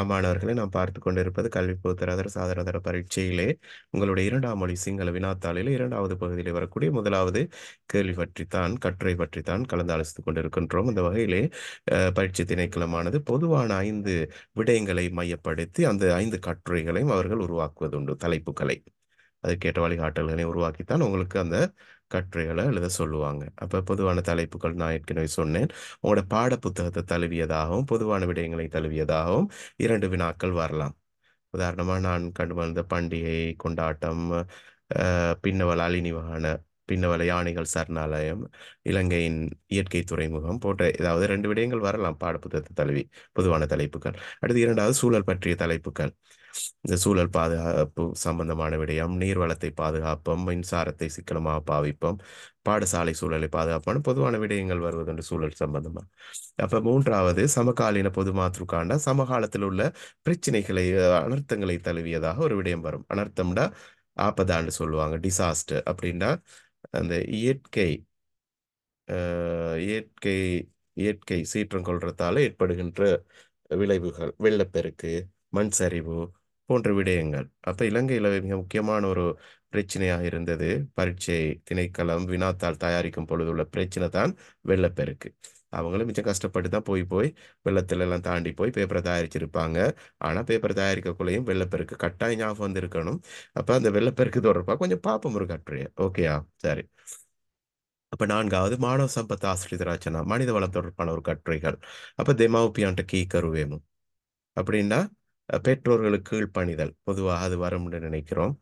மாணவர்களை நாம் பார்த்து கொண்டிருப்பது கல்வி பொதுத்தராதர சாதாரணதர பரீட்சையிலே உங்களுடைய இரண்டாம் மொழி சிங்கள வினாத்தாளிலே இரண்டாவது பகுதியிலே வரக்கூடிய முதலாவது கேள்வி பற்றித்தான் கட்டுரை பற்றித்தான் கலந்து ஆலோசித்துக் கொண்டிருக்கின்றோம். அந்த வகையிலே பரீட்சை திணைக்களமானது பொதுவான 5 விடயங்களை மையப்படுத்தி அந்த 5 கட்டுரைகளையும் அவர்கள் உருவாக்குவதுண்டு, தலைப்புகளை. அதுக்கேற்ற வழிகாட்டல்களை உருவாக்கித்தான் உங்களுக்கு அந்த கட்டுரைகளை எழுத சொல்லுவாங்க. அப்ப பொதுவான தலைப்புகள் நான் ஏற்கனவே சொன்னேன். உங்களோட பாட புத்தகத்தை தழுவியதாகவும் பொதுவான விடயங்களை தழுவியதாகவும் 2 வினாக்கள் வரலாம். உதாரணமா நான் கண்டு வந்த பண்டிகை கொண்டாட்டம், பின்னவல அழினிவான பின்னவல யானைகள் சரணாலயம், இலங்கையின் இயற்கை துறைமுகம் போன்ற ஏதாவது 2 விடயங்கள் வரலாம் பாடப்புத்தகத்தை தழுவி, பொதுவான தலைப்புகள். அடுத்து இரண்டாவது சூழல் பற்றிய தலைப்புகள். இந்த சூழல் பாதுகாப்பு சம்பந்தமான விடயம், நீர்வளத்தை பாதுகாப்போம், மின்சாரத்தை சிக்கனமாக பாவிப்போம், பாடசாலை சூழலை பாதுகாப்பான பொதுவான விடயங்கள் வருவதுண்டு சூழல் சம்பந்தமா. அப்ப மூன்றாவது சமகாலீன பொது மாற்றுக்காண்ட சமகாலத்தில் உள்ள பிரச்சனைகளை அனர்த்தங்களை தழுவியதாக ஒரு விடயம் வரும். அனர்த்தம்டா ஆபதான்னு சொல்லுவாங்க, டிசாஸ்டர் அப்படின்னா அந்த இயற்கை இயற்கை இயற்கை சீற்றம் கொள்றதால ஏற்படுகின்ற விளைவுகள், வெள்ளப்பெருக்கு, மண் சரிவு போன்ற விடயங்கள். அப்ப இலங்கையில மிக முக்கியமான ஒரு பிரச்சனையாக இருந்தது, பரீட்சை திணைக்களம் வினாத்தாள் தயாரிக்கும் பொழுது உள்ள பிரச்சனை தான் வெள்ளப்பெருக்கு. அவங்களும் மிச்சம் கஷ்டப்பட்டு தான் போய் போய் வெள்ளத்துல எல்லாம் தாண்டி போய் பேப்பரை தயாரிச்சிருப்பாங்க. ஆனா பேப்பர் தயாரிக்கக்குள்ளேயும் வெள்ளப்பெருக்கு கட்டாயம் ஞாபகம் வந்திருக்கணும். அப்ப அந்த வெள்ளப்பெருக்கு தொடர்பாக கொஞ்சம் பார்ப்போம் ஒரு கட்டுரையை. ஓகேயா? சரி. அப்ப நான்காவது மாணவ சம்பத் ஆசிரியர் ரச்சனா, மனித வளம் தொடர்பான ஒரு கட்டுரைகள். அப்ப தெமாவுப்பியான்ட்ட கீ கருவேமும் அப்படின்னா பெற்றோர்களுக்கு கீழ்ப்பணிதல் பொதுவாக அது வரும்னு நினைக்கிறோம்.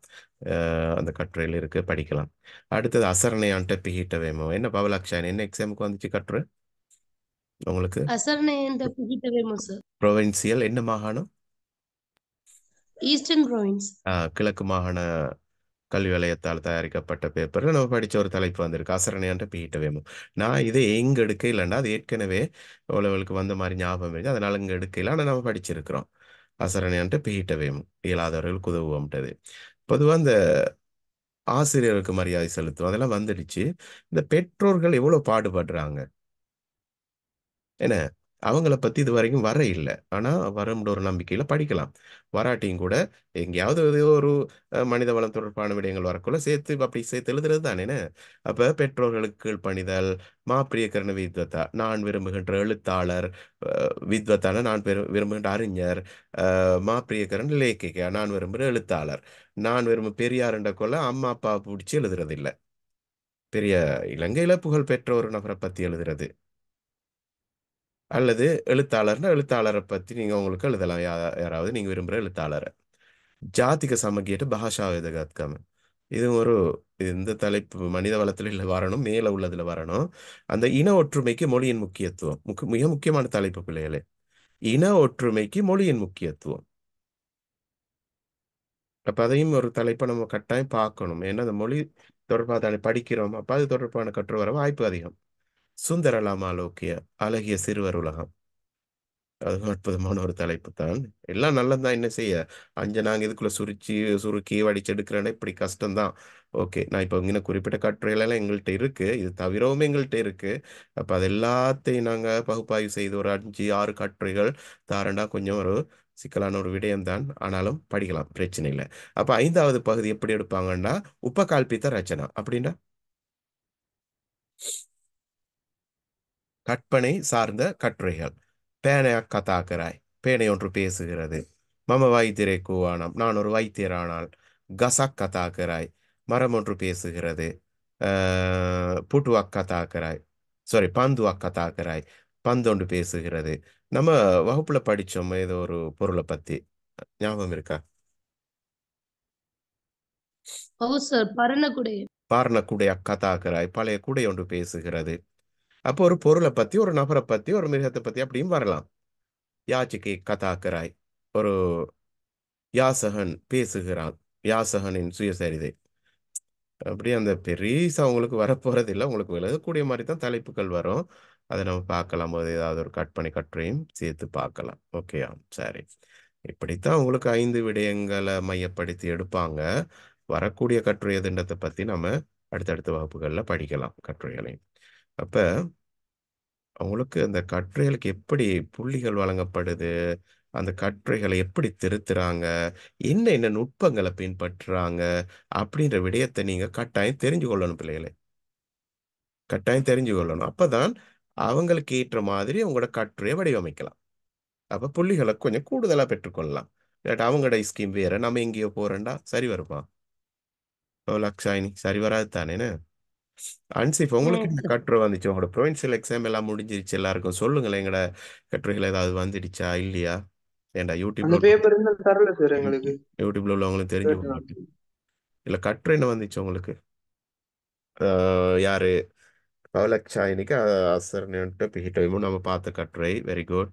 அந்த கட்டுரையில் இருக்கு, படிக்கலாம். அடுத்தது அசரணையான்ட்ட பிகிட்ட வேமோ. என்ன பவலாக்ஷான், என்ன எக்ஸாமுக்கு வந்துச்சு கட்டுரை உங்களுக்கு? அசரணையன்ட்ட பிகிட்டவேமோ சார். ப்ரொவின்சியல் என்ன மாகாணம்? Eastern province. கிழக்கு மாகாண கல்வி வலயத்தால் தயாரிக்கப்பட்ட பேப்பர்ல நம்ம படிச்ச ஒரு தலைப்பு வந்திருக்கு, அசரணையான்ட்ட பிகிட்ட வேமோ. நான் இதை எங்க எடுக்க இல்லைன்னா அது ஏற்கனவே உழவலுக்கு வந்த மாதிரி ஞாபகம் இருக்கு, அதனால இங்க எடுக்கல. ஆனால் நம்ம படிச்சிருக்கிறோம் அசரணையான்ட்டு பிகிட்டவேம், இயலாதவர்களுக்கு உதவும்ன்றது. பொதுவாக இந்த ஆசிரியர்களுக்கு மரியாதை செலுத்தும் அதெல்லாம் வந்துடுச்சு. இந்த பெற்றோர்கள் எவ்வளவு பாடுபடுறாங்க என்ன, அவங்கள பத்தி இது வரைக்கும் வர இல்லை. ஆனா வரும்ன்ற ஒரு நம்பிக்கையில படிக்கலாம். வராட்டியும் கூட எங்கேயாவது ஒரு மனித வளம் தொடர்பான விடயங்கள் வரக்குள்ள சேர்த்து அப்படி சேர்த்து எழுதுறது தானே என்ன. அப்ப பெற்றோர்களுக்கு கீழ்ப்பணிதல், மா பிரியகரண வித்வத்தா, நான் விரும்புகின்ற எழுத்தாளர், வித்வத்தான நான் விரும்புகின்ற அறிஞர், மா பிரியகரன் லேக்கிகா நான் விரும்புகிற எழுத்தாளர், நான் விரும்பும் பெரியார் என்ற கொள்ள அம்மா அப்பா பிடிச்சி எழுதுறது இல்லை. பெரிய இலங்கையில புகழ் பெற்ற ஒரு நபரை பத்தி எழுதுறது, அல்லது எழுத்தாளர்னா எழுத்தாளரை பத்தி நீங்க உங்களுக்கு எழுதலாம். யாராவது நீங்க விரும்புகிற எழுத்தாளரை. ஜாதிக சமகிட்டு பாஷா வேதகாத்காம, இது ஒரு இந்த தலைப்பு மனித வளத்துல இல்ல வரணும், மேல உள்ளதுல வரணும். அந்த இன ஒற்றுமைக்கு மொழியின் முக்கியத்துவம் மிக முக்கியமான தலைப்பு பிள்ளைகளே. இன ஒற்றுமைக்கு மொழியின் முக்கியத்துவம். அப்ப அதையும் ஒரு தலைப்பை நம்ம கட்டாயம் பார்க்கணும். ஏன்னா அந்த மொழி தொடர்பாக தானே படிக்கிறோம். அப்ப அது தொடர்பான கற்று வர வாய்ப்பு அதிகம். சுந்தரலாமாலோக்கிய, அழகிய சிறுவர் உலகம், அதுவும் அற்புதமான ஒரு தலைப்பு தான். எல்லாம் நல்லதுதான், என்ன செய்ய. நாங்க இதுக்குள்ள சுருக்கி வடிச்செடுக்கிறேன்னா இப்படி கஷ்டம்தான். ஓகே, நான் இப்போ இங்கே குறிப்பிட்ட கட்டுரைகள் எல்லாம் எங்கள்கிட்ட இருக்கு, இது தவிரவும் எங்கள்கிட்ட இருக்கு. அப்ப அது எல்லாத்தையும் நாங்க பகுப்பாய்வு செய்து ஒரு 5 6 கட்டுரைகள் தாரண்டா கொஞ்சம் ஒரு சிக்கலான ஒரு விடயம்தான். ஆனாலும் படிக்கலாம், பிரச்சனை இல்லை. அப்ப 5வது பகுதி எப்படி எடுப்பாங்கன்னா உபகல்பித்த ரச்சனா. அப்படின்னா கற்பனை சார்ந்த கட்டுரைகள். பேனையா கதாக்கராய், பேனை ஒன்று பேசுகிறது. மம வைத்தியரை கூவானாம், நான் ஒரு வைத்தியரானால். கசக் கதாக்கராய், மரம் ஒன்று பேசுகிறது. புட்டு அக்கதாக்கராய், சாரி பந்து அக்கதாக்கராய், பந்து ஒன்று பேசுகிறது. நம்ம வகுப்புல படிச்சோம் ஏதோ ஒரு பொருளை பத்தி, ஞாபகம் இருக்கா? ஓ சார், பரணக்குடை. பாரண கூடை அக்கதாக்கராய், பழைய கூடை ஒன்று பேசுகிறது. அப்போ ஒரு பொருளை பத்தி, ஒரு நபரை பத்தி, ஒரு மிருகத்தை பத்தி அப்படியும் வரலாம். யாச்சிக்கு கதாக்கராய், ஒரு யாசகன் பேசுகிறான், யாசகனின் சுயசரிதை. அப்படி அந்த பெரிசா உங்களுக்கு வரப்போறது இல்லை, உங்களுக்கு விலகக்கூடிய மாதிரி தான் தலைப்புகள் வரும். அதை நம்ம பார்க்கலாம் போது ஏதாவது ஒரு கற்பனை கட்டுரையும் சேர்த்து பார்க்கலாம். ஓகேயா? சரி. இப்படித்தான் உங்களுக்கு 5 விடயங்களை மையப்படுத்தி எடுப்பாங்க. வரக்கூடிய கட்டுரை எதுன்றதை பத்தி நம்ம அடுத்தடுத்த வகுப்புகள்ல படிக்கலாம் கட்டுரைகளையும். அப்ப அவங்களுக்கு அந்த கட்டுரைகளுக்கு எப்படி புள்ளிகள் வழங்கப்படுது, அந்த கட்டுரைகளை எப்படி திருத்துறாங்க, என்ன நுட்பங்களை பின்பற்றுறாங்க அப்படின்ற விடயத்தை நீங்க கட்டாயம் தெரிஞ்சு கொள்ளணும் பிள்ளைகளே. கட்டாயம் தெரிஞ்சு கொள்ளணும். அப்பதான் அவங்களுக்கு ஏற்ற மாதிரி உங்களோட கட்டுரையை வடிவமைக்கலாம். அப்ப புள்ளிகளை கொஞ்சம் கூடுதலா பெற்றுக்கொள்ளலாம். இல்லாட்டா அவங்களோட ஸ்கீம் வேற, நம்ம எங்கேயோ போறேன்டா சரி வருமா? லக்ஷாயினி சரி வராது தானேன்னு. அன்சிஃப் உங்களுக்கு என்ன சார். கட்டுரை வந்துச்சு? உங்களோட ப்ரொவின்சியல் எக்ஸாம் எல்லாம் முடிஞ்சிருச்சு எல்லாருக்கும். சொல்லுங்களேன், எங்கட கட்டுரைகள் ஏதாவது வந்துடுச்சா இல்லையா? ஏன்டா அந்த யூடியூப்ல பேப்பர் இன்னும் தரல சார் எங்களுக்கு. யூடியூப்ல உள்ளவங்களுக்கு தெரிஞ்சு கேட்டேன். போட்டு இல்ல கட்டுரை என்ன வந்துச்சு உங்களுக்கு? யாரு? பவலக்ஷாயினிக்கு அசர்ன்ட்டு பிஹிட்டோயும் நம்ம பார்த்த கட்டுரை. Very good.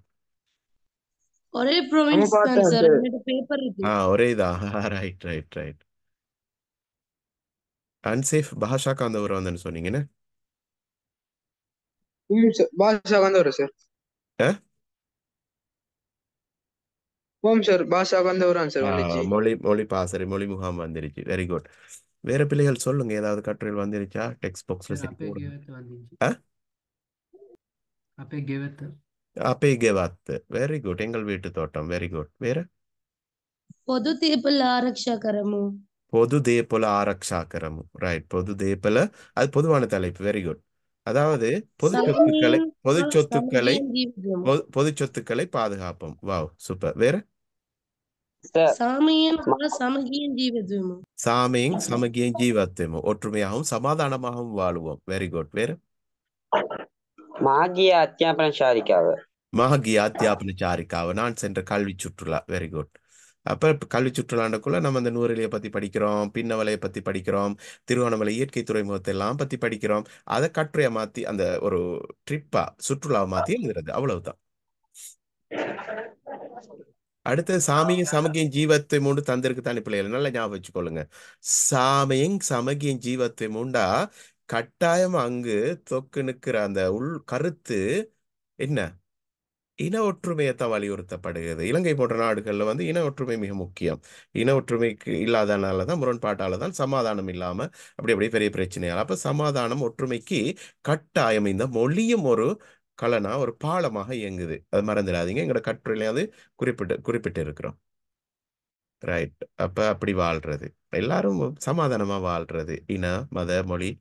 ஒரே நம்ம ப்ரொவின்ஸ் தான் பார்த்தேன் சார். சார். என்கிட்ட பேப்பர் இருக்கு. ஒரே இதான். Right right right. அன்சேஃப் பாஷாக்கு அந்த ஒரு வந்தேன்னு சொன்னீங்கன்னு. பாஷா வந்தவர் சார். அஹ்? ஓம் சார் பாஷா வந்தவரான் சார் வந்துச்சு. மொழி மொழி பாசறை மொழி முகாம் வந்துருச்சு. Very good. வேற பிள்ளைகள் சொல்லுங்க, ஏதாவது கட்டுரைகள் வந்துருச்சா? டெக்ஸ்ட் பாக்ஸ்ல சார் சரி අපේ போடுங்க. ගෙවත්ත වඳිංචි அஹ்? අපේ ගෙවත්ත அப்பேகே வாத்து. Very good. எங்கள் வீட்டு தோட்டம். Very good. வேற? பொது தேப்பல் ஆரக்ஷாகரமு. பொது தேப்பல ஆரக்ஷாக்கரம். ரைட். பொது தேப்பல, அது பொதுவான தலைப்பு. Very good. அதாவது பொது சொத்துக்களை சாமியின் பொது சொத்துக்களை சமகியின் ஜீவிதము. பொது சொத்துக்களை பாதுகாப்போம். Wow super. வேற? சார் சாமியின் சமகியின் ஜீவிதము. சாமியும் சமகியும் ஜீவத்துவம், ஒற்றுமையாகவும் சமாதானமாகவும் வாழுவோம். Very good. வேற? මාගිය අධ්‍යාපන ශාරිකාව மககிய அத்தியாபன சாரிக்காவ, நான் சென்ற கல்வி சுற்றுலா. Very good. அப்ப இப்ப கல்வி சுற்றுலாண்டக்குள்ள நம்ம அந்த நூறிலியை பத்தி படிக்கிறோம், பின்னவலையை பத்தி படிக்கிறோம், திருவண்ணாமலை இயற்கை துறைமுகத்தை எல்லாம் பத்தி படிக்கிறோம். அதை கட்டுரையா மாத்தி அந்த ஒரு ட்ரிப்பா சுற்றுலாவை மாத்தி எழுதுறது, அவ்வளவுதான். அடுத்து சாமியும் சமகியும் ஜீவத்தை மூண்டு தந்திருக்கு தானே பிள்ளைகள், நல்லா ஞாபகம் வச்சுக்கொள்ளுங்க. சாமியும் சமகியும் ஜீவத்தை மூண்டா கட்டாயம் அங்கு தொக்கு நிற்கிற அந்த உள் கருத்து என்ன? இன ஒற்றுமையத்தான் வலியுறுத்தப்படுகிறது. இலங்கை போன்ற நாடுகள்ல இன ஒற்றுமை மிக முக்கியம். இன ஒற்றுமைக்கு இல்லாதனால தான், முரண்பாட்டால தான் சமாதானம் இல்லாம அப்படி அப்படியே பெரிய பிரச்சனையால். அப்ப சமாதானம் ஒற்றுமைக்கு கட்டாயம் இந்த மொழியும் ஒரு கலனா ஒரு பாலமாக இயங்குது. அது மறந்துடாதீங்க. எங்களோட கட்டுரையில அது குறிப்பிட்டு இருக்கிறோம். ரைட். அப்ப அப்படி வாழ்றது, எல்லாரும் சமாதானமா வாழ்றது, இன மத மொழி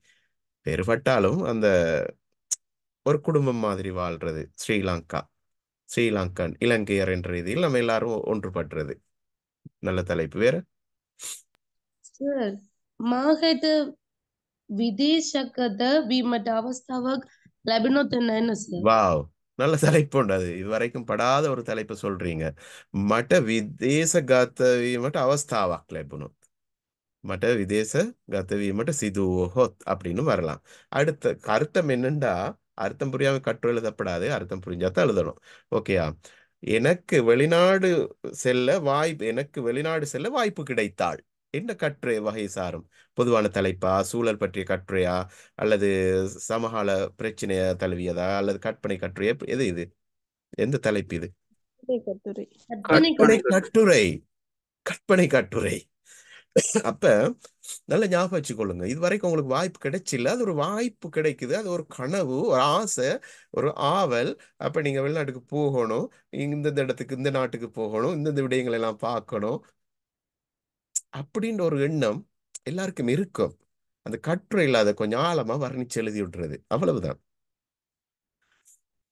வேறுபட்டாலும் அந்த ஒரு குடும்பம் மாதிரி வாழ்றது. ஸ்ரீலங்கன் இலங்கையர் என்ற ரீதியில் நம்ம எல்லாரும் ஒன்றுபடுறது. நல்ல தலைப்பு. வேற? සර් මාහට විදේශකද වීමට අවස්ථාවක් ලැබෙනොත් එන්න සර්. வாவ், நல்ல தலைப்பு உண்டு. அது இதுவரைக்கும் படாத ஒரு தலைப்பு சொல்றீங்க. மට விதேச அவஸ்தாவாக் ලැබුණොත්. மට விதேச கத்தவீமட்ட சிதுவோஹொத் அப்படின்னு வரலாம். அடுத்த அர்த்தம் என்னண்டா, அர்த்தம் புரியாம கட்டுரை எழுதப்படாது, அர்த்தம் புரிஞ்சாதான் எழுதணும். ஓகேயா? எனக்கு வெளிநாடு செல்ல வாய்ப்பு கிடைத்தாள். என்ன கட்டுரை வகை சாரும்? பொதுவான தலைப்பா, சூழல் பற்றிய கட்டுரையா, அல்லது சமகால பிரச்சனைய தழுவியதா, அல்லது கற்பனை கட்டுரையா? எது இது? எந்த தலைப்பு இது? கட்டுரை. கற்பனை கட்டுரை. கற்பனை கட்டுரை. அப்ப நல்ல ஞாபகம் வச்சுக்கொள்ளுங்க. இது வரைக்கும் உங்களுக்கு வாய்ப்பு கிடைச்சில்ல, அது ஒரு வாய்ப்பு கிடைக்குது. அது ஒரு கனவு, ஒரு ஆசை, ஒரு ஆவல். அப்ப நீங்க வெளிநாட்டுக்கு போகணும், இந்த இடத்துக்கு இந்த நாட்டுக்கு போகணும், இந்த விடயங்களை எல்லாம் பார்க்கணும் அப்படின்ற ஒரு எண்ணம் எல்லாருக்கும் இருக்கும். அந்த கட்டுரையில் அதை கொஞ்சம் ஆழமா வர்ணிச்சு எழுதி விட்டுறது, அவ்வளவுதான்.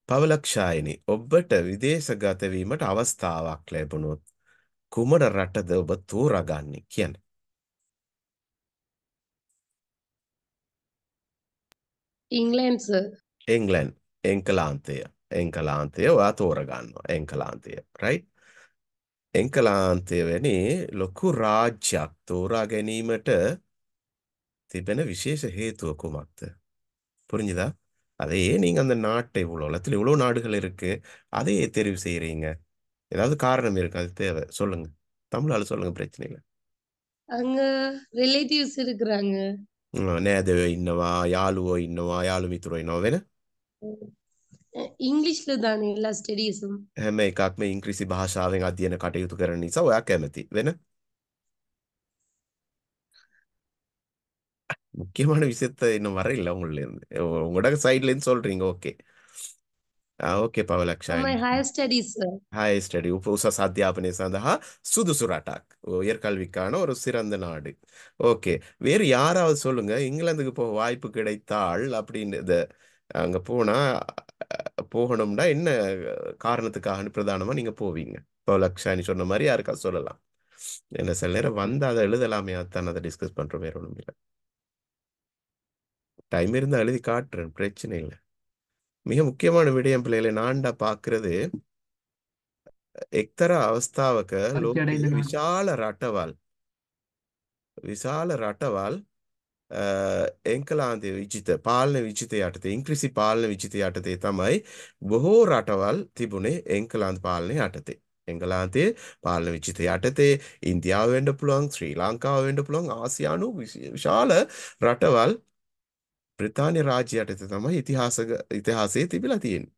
පවලක්ෂායනි ඔබට විදේශගත වීමට අවස්ථාවක් ලැබුණොත් කුමන රටද ඔබ තෝරාගන්නේ කියන්න. England sir. එංගලන්ඩ්. එංගලන්තය ඔයා තෝරගන්නවා. එංගලන්තය. රයිට්. එංගලන්තය වැනි ලොකු රාජ්‍යයක් තෝරා ගැනීමට තිබෙන විශේෂ හේතුව කුමක්ද? புரிஞ்சுதா? அதையே நீங்க அந்த நாட்டை, உலகத்துல இவ்வளவு நாடுகள் இருக்கு, அதையே தெரிவு செய்யறீங்க. ஏதாவது காரணம் இருக்கு, அது தேவை. சொல்லுங்க. தமிழால சொல்லுங்க, பிரச்சனை இல்லை. அங்க ரிலேட்டிவ்ஸ் இருக்கிறாங்க. නෑදවෝ ඉන්නවා, යාළුවෝ ඉන්නවා, යාළු මිතුරෝ ඉන්නවා. වෙන ඉංග්ලිஷ்ல தானே எல்லா ஸ்டடீஸும். හැම එකක්ම ඉංග්‍රීසි භාෂාවෙන් අධ්‍යයන කටයුතු කරන නිසා ඔයා කැමති. වෙන முக்கியமான விஷயத்த இன்னும் வர இல்லை உங்கள இருந்து. உங்களோட சைட்ல இருந்து சொல்றீங்க. ஓகே. ඕකේ පවලක්ෂයන් My higher studies, sir. Higher study உபுசஸ் அத்தியாபனை சந்தஹா சுதுசுராட்டாக் உயர்கல்விக்கான ஒரு சிறந்த நாடு. ஓகே, வேறு யாராவது சொல்லுங்க இங்கிலாந்துக்கு போக வாய்ப்பு கிடைத்தால் அப்படின்னு அங்க போனா போகணும்னா என்ன காரணத்துக்காக பிரதானமா நீங்க போவீங்க? பவலக்ஷானி சொன்ன மாதிரி யாருக்கா சொல்லலாம். என்ன சில நேரம் வந்து அதை எழுதலாமே, அதான் அதை டிஸ்கஸ் பண்றோம், வேற ஒண்ணும் இல்லை. டைம் இருந்தா எழுதி காட்டுறேன், பிரச்சனை இல்லை. மிக முக்கியமான விடயம் பிள்ளைகளை நான்டா பாக்குறது, එක්තරා අවස්ථාවක ලෝකයේ පරිච්ඡේදය දෙනවා. විශාල රටවල් එංකලාන්තයේ විජිත පාලන විජිත යටතේ ඉංග්‍රීසි පාලන විජිත යටතේ තමයි බොහෝ රටවල් තිබුණේ එංකලාන්ත පාලනය යටතේ. එංගලාන්තයේ පාලන විජිත යටතේ ඉන්දියාව වෙන්න පුළුවන්, ශ්‍රී ලංකාව වෙන්න පුළුවන්, ආසියානු විශාල රටවල් බ්‍රිතාන්‍ය රාජ්‍ය යටතේ තමයි ඉතිහාසයේ තිබිලා තියෙන්නේ.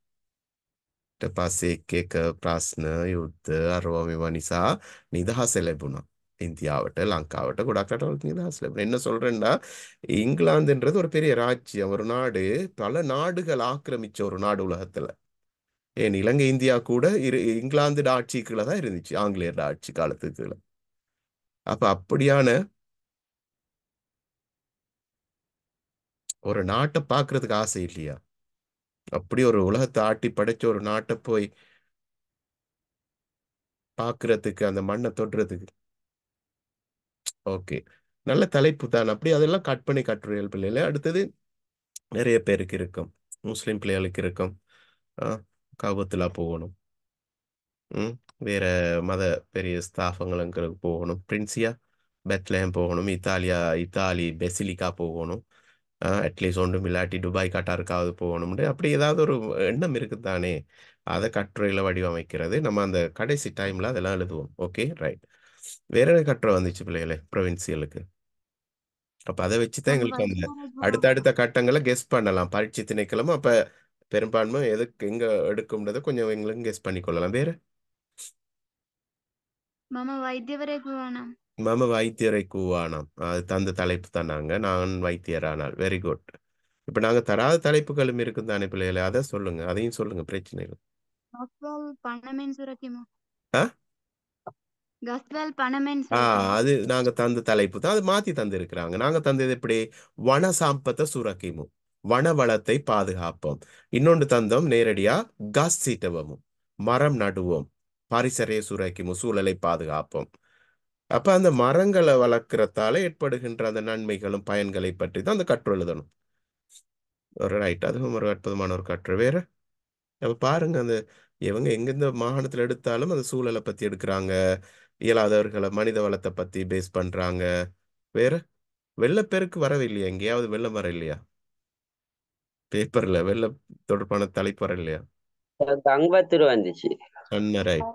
ඊට පස්සේ එක ප්‍රශ්න යුද්ධ අරවා මේවා නිසා නිදහස ලැබුණා. இந்தியாவட்ட லங்காவட்ட ගොඩක් රටවල් නිදහස් ලැබුණා. என்ன சொல்றேன்னா, இங்கிலாந்துன்றது ஒரு பெரிய ராஜ்யம், ஒரு நாடு, பல நாடுகள் ஆக்கிரமிச்ச ஒரு நாடு உலகத்துல. ஏன் இலங்கை இந்தியா கூட இங்கிலாந்து ஆட்சிக்குள்ள தான் இருந்துச்சு, ஆங்கிலேயர் ஆட்சி காலத்துக்குள்ள. அப்ப அப்படியான ஒரு நாட்டை பார்க்கறதுக்கு ஆசை இல்லையா? அப்படி ஒரு உலகத்தை ஆட்டி படைச்ச ஒரு நாட்டை போய் பார்க்கறதுக்கு, அந்த மண்ணை தொடுறதுக்கு. ஓகே, நல்ல தலைப்பு தான். அப்படி அதெல்லாம் கற்பனை கட்டுரைகள் பிள்ளைகள். அடுத்தது நிறைய பேருக்கு இருக்கும், முஸ்லிம் பிள்ளைகளுக்கு இருக்கும், கபத்துலா போகணும், வேற மத பெரிய ஸ்தாபங்களுக்கு போகணும், பிரின்சியா பெத்லஹேம் போகணும், இத்தாலி பெசிலிக்கா போகணும், அட்லீஸ்ட் ஒன்றும் இல்லாட்டி துபாய் கட்டாருக்காவது போகணும்னு அப்படி ஏதாவது ஒரு எண்ணம் இருக்குதானே, அதை கட்டுரையில வடிவமைக்கிறது. நம்ம அந்த கடைசி டைம்ல அதெல்லாம் எழுதுவோம். Okay, right. வேற என்ன கட்டுரை வந்துச்சு பிள்ளைகளே ப்ரொவின்சியலுக்கு? அப்ப அதை வச்சுதான் எங்களுக்கு அந்த அடுத்த கட்டங்களை கெஸ் பண்ணலாம். பரீட்சை திணைக்களமும் அப்ப பெரும்பான்மை எதுக்கு எங்க எடுக்கும்ன்றதை கொஞ்சம் எங்களுக்கு கெஸ் பண்ணிக்கொள்ளலாம். வேற මම වෛද්‍යවරයෙකු වනම් மம வைத்தியரை கூவானாம், அது தந்த தலைப்பு தான். நான் வைத்தியரானால். Very good. இப்ப நாங்க தராத தலைப்புகளும் இருக்கும் தானே பிள்ளைகளை, அதை சொல்லுங்க, அதையும் சொல்லுங்க, பிரச்சனை இல்லை. ගස්වැල් පණමෙන් සුරකිමු. ஆ ගස්වැල් පණමෙන් සුරකිමු. அது நாங்க தந்த தலைப்பு தான், அது மாத்தி தந்து இருக்கிறாங்க. நாங்க தந்தது எப்படி? வன சாம்பத்தை சுரக்கிமு, வன வளத்தை பாதுகாப்போம். இன்னொன்று தந்தோம் நேரடியா, கஸ் சீட்டவமும், மரம் நடுவோம், பரிசரையை சுரக்கிமு, சூழலை பாதுகாப்போம். அப்ப அந்த மரங்களை வளர்க்கறதால ஏற்படுகின்ற அந்த நன்மைகளும் பயன்களை பற்றி தான் அந்த கட்டுரை எழுதணும். ஒரு ரைட், அதுவும் ஒரு அற்புதமான ஒரு கட்டுரை. வேற அப்ப பாருங்க, அந்த இவங்க எங்கெந்த மாகாணத்துல எடுத்தாலும் அந்த சூழலை பத்தி எடுக்கிறாங்க, இயலாதவர்களை மனித வளத்தை பத்தி பேஸ் பண்றாங்க. வேற வெள்ளப்பெருக்கு வரவே இல்லையா? எங்கேயாவது வெள்ளம் வர இல்லையா? பேப்பர்ல வெள்ள தொடர்பான தலைப்பு வர இல்லையா? ගංගවතුර வந்துச்சு. சொன்ன ரைட்,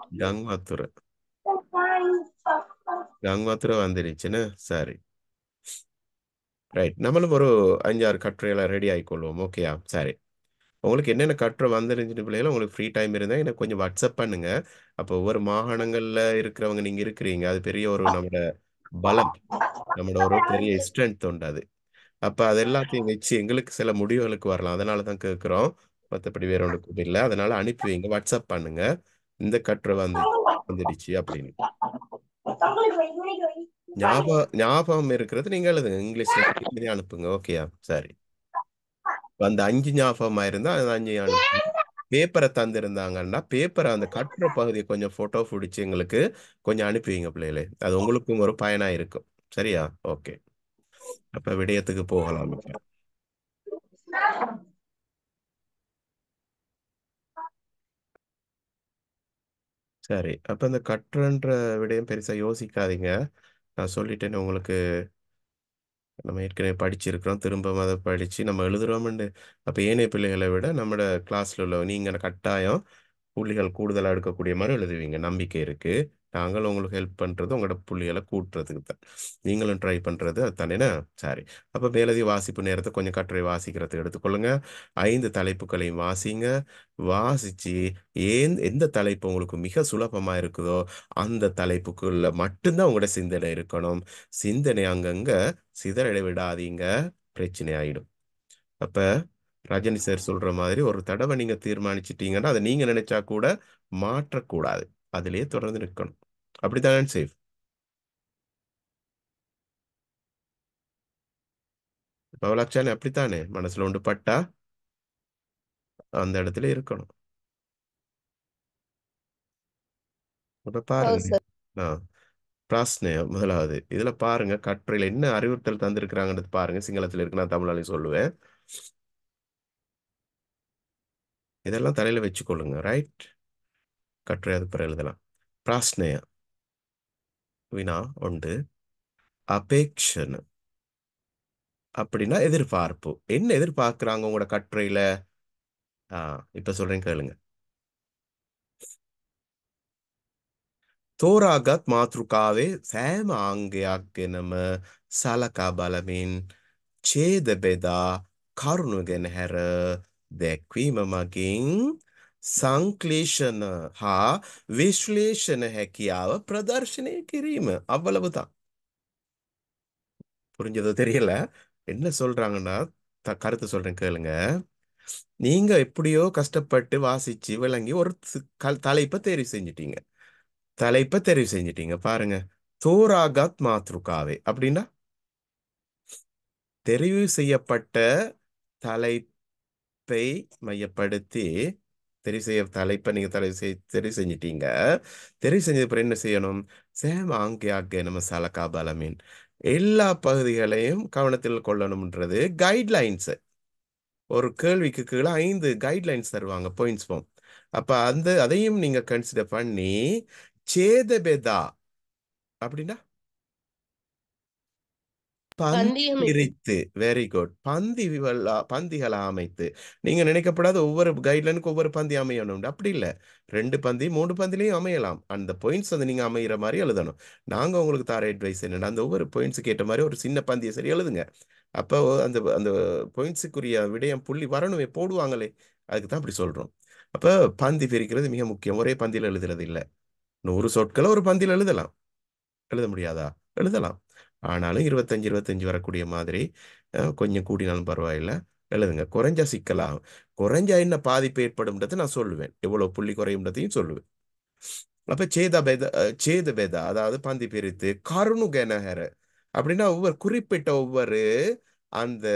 கங்வாத்துறை வந்துடுச்சுன்னு. சரி, ரைட். நம்மளும் ஒரு 5-6 கட்டுரையெல்லாம் ரெடி ஆகிக்கொள்வோம். ஓகேயா? சரி. உங்களுக்கு என்னென்ன கட்டுரை வந்துருந்துச்சு பிள்ளைகளும், உங்களுக்கு ஃப்ரீ டைம் இருந்தால் எனக்கு கொஞ்சம் வாட்ஸ்அப் பண்ணுங்க. அப்போ ஒவ்வொரு மாகாணங்களில் இருக்கிறவங்க நீங்கள் இருக்கிறீங்க, அது பெரிய ஒரு நம்மளோட பலம், நம்மளோட ஒரு பெரிய ஸ்ட்ரென்த் உண்டு அது. அப்போ அது எல்லாத்தையும் வச்சு எங்களுக்கு சில முடிவுகளுக்கு வரலாம். அதனால தான் கேட்குறோம், மற்றபடி வேற ஒன்றுக்கும் இல்லை. அதனால அனுப்பி வைங்க, வாட்ஸ்அப் பண்ணுங்க, இந்த கட்டுரை வந்துடுச்சு அப்படின்னு. ஞாபகம் இருக்கிறது நீங்க எழுதுங்க, இங்கிலீஷ்ல எழுதி அனுப்புங்க. ஓகேயா? சரி. அந்த 5 ஞாபகமா இருந்தா அந்த 5 அனுப்புங்க. பேப்பரை தந்திருந்தாங்கன்னா பேப்பரை அந்த கட்டுரை பகுதியை கொஞ்சம் போட்டோ பிடிச்சி எங்களுக்கு கொஞ்சம் அனுப்புவீங்க பிள்ளைகளே, அது உங்களுக்கும் ஒரு பயனா இருக்கும். சரியா? ஓகே, அப்ப விடயத்துக்கு போகலாம். சரி, அப்ப இந்த கட்டுரைன்ற விடயம் பெருசா யோசிக்காதீங்க. நான் சொல்லிட்டேன்னு உங்களுக்கு, நம்ம ஏற்கனவே படிச்சிருக்கிறோம், திரும்ப அதை படிச்சு நம்ம எழுதுறோம்ண்டு. அப்ப ஏனைய பிள்ளைகளை விட நம்மளோட கிளாஸ்ல உள்ள நீங்க கட்டாயம் புள்ளிகள் கூடுதலாக எடுக்கக்கூடிய மாதிரி எழுதுவீங்க, நம்பிக்கை இருக்கு. நாங்கள் உங்களுக்கு ஹெல்ப் பண்றது உங்களோட புள்ளிகளை கூட்டுறதுக்கு தான், நீங்களும் ட்ரை பண்றது அதுதானேனா? சரி, அப்ப மேலதி வாசிப்பு நேரத்தை கொஞ்சம் கட்டுரை வாசிக்கிறதுக்கு எடுத்துக்கொள்ளுங்க. 5 தலைப்புகளையும் வாசிங்க. வாசிச்சு எந்த தலைப்பு உங்களுக்கு மிக சுலபமா இருக்குதோ அந்த தலைப்புக்குள்ள மட்டும்தான் உங்களோட சிந்தனை இருக்கணும். சிந்தனை அங்கங்க சிதறட விடாதீங்க, பிரச்சனை ஆயிடும். அப்ப ரஜினி சார் சொல்ற மாதிரி ஒரு தடவை நீங்க தீர்மானிச்சிட்டீங்கன்னா அதை நீங்க நினைச்சா கூட மாற்றக்கூடாது. அதிலேயே தொடர்ந்து நிற்கணும். அப்படித்தானே சேஃப்? பவலாச்சானே அப்படித்தானே? மனசுல ஒன்று பட்டா அந்த இடத்துல இருக்கணும். அப்ப ಹೌದು பாருங்க. ಸರ್. ஆ பிராஸ்னேயா முதலாவது. இதுல பாருங்க கட்டுரையில என்ன அறிவுறுத்தல் தந்திருக்கிறாங்கன்னு பாருங்க. சிங்களத்துல இருக்கு, நான் தமிழாலையும் சொல்லுவேன். இதெல்லாம் தலையில வச்சுக்கொள்ளுங்க. ரைட்? கட்டுரை அது பிறகு எழுதலாம். பிராஸ்னேயா வினா உண்டு. அபேக்ஷன் அப்படின்னா எதிர்பார்ப்பு. என்ன எதிர்பார்க்கிறாங்க உங்களோட கட்டுரையில? இப்ப சொல்றேன் கேளுங்க. තෝරාගත් මාතෘකාවේ සෑම අංගයක් ගෙනම සලකා බලමින් ඡේද බෙදා කරුණු ගෙන හැර දැක්වීම මගින් සංක්ලේශන හා විශ්ලේෂණ හැකියාව ප්‍රදර්ශනය කිරීම. அவ்வளவுதான். புரிஞ்சதோ தெரியல. என்ன சொல்றாங்கன்னா, கருத்து சொல்றேன் கேளுங்க. நீங்க எப்படியோ கஷ்டப்பட்டு வாசிச்சு விளங்கி ஒரு தலைப்பை தெரிவு செஞ்சிட்டீங்க. பாருங்க. தோராகத் மாத்ருகாவே அப்படின்னா தெரிவு செய்யப்பட்ட தலைப்பை மையப்படுத்தி தலைப்பை நீங்க தெரிவு செஞ்சிட்டீங்க. தெரிவு செஞ்சது அப்புறம் என்ன செய்யணும்? சேம் ஆங்கியாக்க நம்ம சலக்கா பலமீன் எல்லா பகுதிகளையும் கவனத்தில் கொள்ளணும்ன்றது கைட்லைன்ஸ். ஒரு கேள்விக்கு கீழே 5 கைட்லைன்ஸ் தருவாங்க, பாயிண்ட்ஸ் ஃபார்ம். அப்ப அதையும் நீங்க கன்சிடர் பண்ணி சேதபெதா அப்படின்னா பந்தயம் பிரித்து, வெரி குட், பந்திகளை அமைத்து. நீங்க நினைக்கப்படாத ஒவ்வொரு கைட்லைனுக்கு ஒவ்வொரு பந்தி அமையணும் அப்படி இல்லை. 2 பந்தி 3 பந்திலையும் அமையலாம். அந்த பாயிண்ட்ஸ் வந்து நீங்க அமைகிற மாதிரி எழுதணும். நாங்க உங்களுக்கு தர அட்வைஸ் என்னன்னா, அந்த ஒவ்வொரு பாயிண்ட்ஸுக்கு ஏற்ற மாதிரி ஒரு சின்ன பந்தியை சரி எழுதுங்க. அப்போ அந்த அந்த பாயிண்ட்ஸுக்குரிய விடயம் புள்ளி வரணுமே, போடுவாங்களே, அதுக்கு தான் அப்படி சொல்றோம். அப்ப பந்தி பிரிக்கிறது மிக முக்கியம். ஒரே பந்தியில் எழுதுறது இல்லை. 100 சொற்களை ஒரு பந்தியில் எழுதலாம். எழுத முடியாதா? எழுதலாம். ஆனாலும் 25 வரக்கூடிய மாதிரி கொஞ்சம் கூடினாலும் பரவாயில்ல, எழுதுங்க. குறைஞ்சா சிக்கலாகும். குறைஞ்சா என்ன பாதிப்பு ஏற்படும்ன்றது நான் சொல்லுவேன். எவ்வளவு புள்ளி குறையும்ன்றதையும் சொல்லுவேன். அப்ப சேத பேதா அதாவது பந்தி பிரித்து கருணுகெனஹர அப்படின்னா ஒவ்வொரு அந்த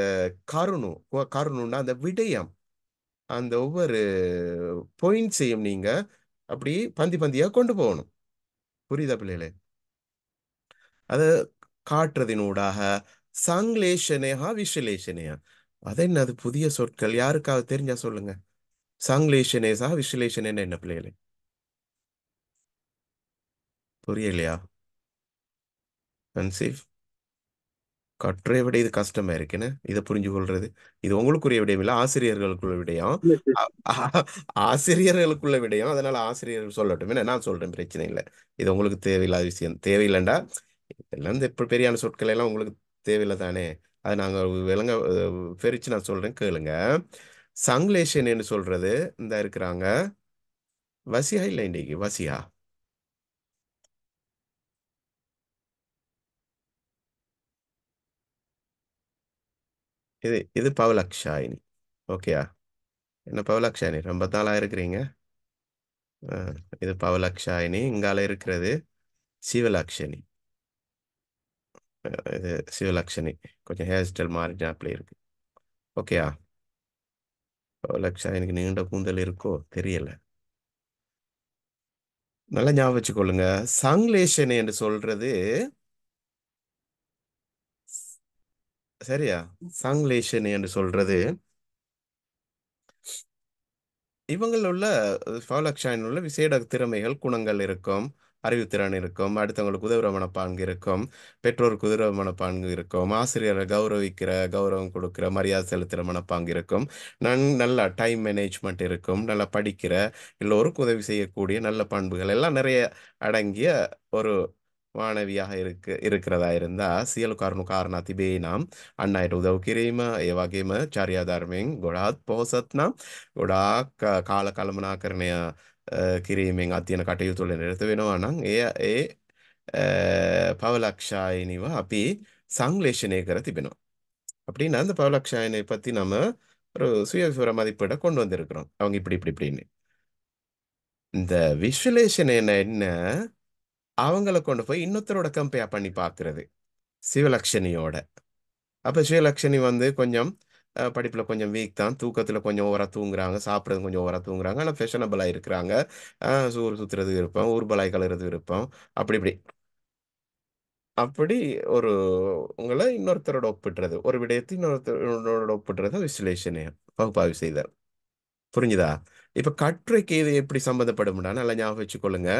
கருணுன்னா அந்த விடயம், அந்த ஒவ்வொரு பாயிண்ட்ஸையும் நீங்க அப்படி பந்தியா கொண்டு போகணும். புரியுதா பிள்ளைகளே? அதை காட்டுறதினூடாக சங்லேஷனேஹா விஸ்லேஷனேயா. அது என்னது புதிய சொற்கள்? யாருக்காவது தெரிஞ்சா சொல்லுங்க. சங்லேஷனேசா விஸ்லேஷனேன்னு என்ன பிள்ளைகளே? புரியலையா? அன்சேஃப் கட்டுரை விட இது கஷ்டமா இருக்குன்னு இதை புரிஞ்சு கொள்றது. இது உங்களுக்குரிய விடயம் இல்லை, ஆசிரியர்களுக்குள்ள விடயம். இல்ல சார். ஆசிரியர்களுக்குள்ள விடயம். அதனால ஆசிரியர்கள் சொல்லட்டும், என்ன நான் சொல்றேன், பிரச்சனை இல்லை. இது உங்களுக்கு தேவையில்லாத விஷயம். தேவையில்லைண்டா இதெல்லாம் இந்த இப்ப பெரியான சொற்கள் எல்லாம் உங்களுக்கு தேவையில்லை தானே. அது நாங்க விளங்க பிரிச்சு நான் சொல்றேன் கேளுங்க. சங்லேஷன் சொல்றது இந்த இருக்கிறாங்க. வசியா இல்லை, இன்னைக்கு வசியா இது பவலக்ஷாயினி. ஓகேயா? என்ன பவலக்ஷாயினி ரொம்ப நாளா இருக்கிறீங்க. இது பவலக்ஷாயினி. இங்கால இருக்கிறது சிவலக்ஷணி. இது சிவலக்ஷணி. கொஞ்சம் ஹேர் ஸ்டைல் மாறினாப்ல இருக்கு. ஓகேயா? பவலக்ஷாயினிக்கு நீண்ட கூந்தல் இருக்கோ தெரியல. நல்லா ஞாபகம் வச்சுக்கொள்ளுங்க. சங்லேஷன் என்று சொல்றது சரியா? சங்லேஷன் என்று சொல்றது இவங்களில் உள்ள பவலக்ஷாயின் உள்ள விசேட திறமைகள், குணங்கள் இருக்கும். அறிவுத்திறன் இருக்கும். அடுத்தவங்களுக்கு உதவுற மனப்பான்கு இருக்கும். பெற்றோருக்கு உதவுற மனப்பான்கு இருக்கும். ஆசிரியரை கௌரவம் கொடுக்கிற, மரியாதை செலுத்துகிற மனப்பாங்கு இருக்கும். நல்ல டைம் மேனேஜ்மெண்ட் இருக்கும். நல்லா படிக்கிற, எல்லோருக்கும் உதவி செய்யக்கூடிய நல்ல பண்புகள் எல்லாம் நிறைய அடங்கிய ஒரு මානවියා இருக்கிறதா இருந்தா සියලු කරුණු කාරණා තිබේ නම් අන් අයට උදව් කිරීම, ඒ වගේම චර්යා ධර්මයෙන් ගොඩාක් පොහොසත් නම් ගොඩාක් කාල කළමනාකරණය කිරීමෙන් අධ්‍යයන කටයුතු වල නිරත වෙනවා නම් ඒ පවලක්ෂායනිව අපි සංශ්ලේෂණය කර තිබෙනවා. அப்படின்னா அந்த பவலக்ஷாயனை பத்தி நம்ம ஒரு சுயவிவர மதிப்பீடை கொண்டு வந்திருக்கிறோம். அவங்க இப்படி இப்படி இப்படின்னு. இந்த விஷுவலேஷன் என்ன அவங்கள கொண்டு போய் இன்னொருத்தரோட கம்பேர் பண்ணி பார்க்கிறது சிவலக்ஷணியோட. அப்ப சிவலக்ஷணி வந்து கொஞ்சம் படிப்புல கொஞ்சம் வீக் தான், தூக்கத்துல கொஞ்சம் ஓவரா தூங்குறாங்க, சாப்பிட்றது கொஞ்சம் ஓவரா தூங்குறாங்க, ஆனா ஃபேஷனபிளா இருக்கிறாங்க, ஊர் சுத்துறது விருப்பம், ஊர்பலாய் கலறது விருப்பம், அப்படி இப்படி அப்படி ஒரு உங்களை இன்னொருத்தரோட ஒப்பிடுறது, ஒரு விடயத்தை இன்னொருத்தரோட ஒப்பிடுறது விசுலேஷனே பகுப்பாய்வு செய்தல். புரிஞ்சுதா? இப்ப கட்டுரைக்கு இது எப்படி சம்மந்தப்படும்னா நல்லா ஞாபகம் வச்சுக்கொள்ளுங்க.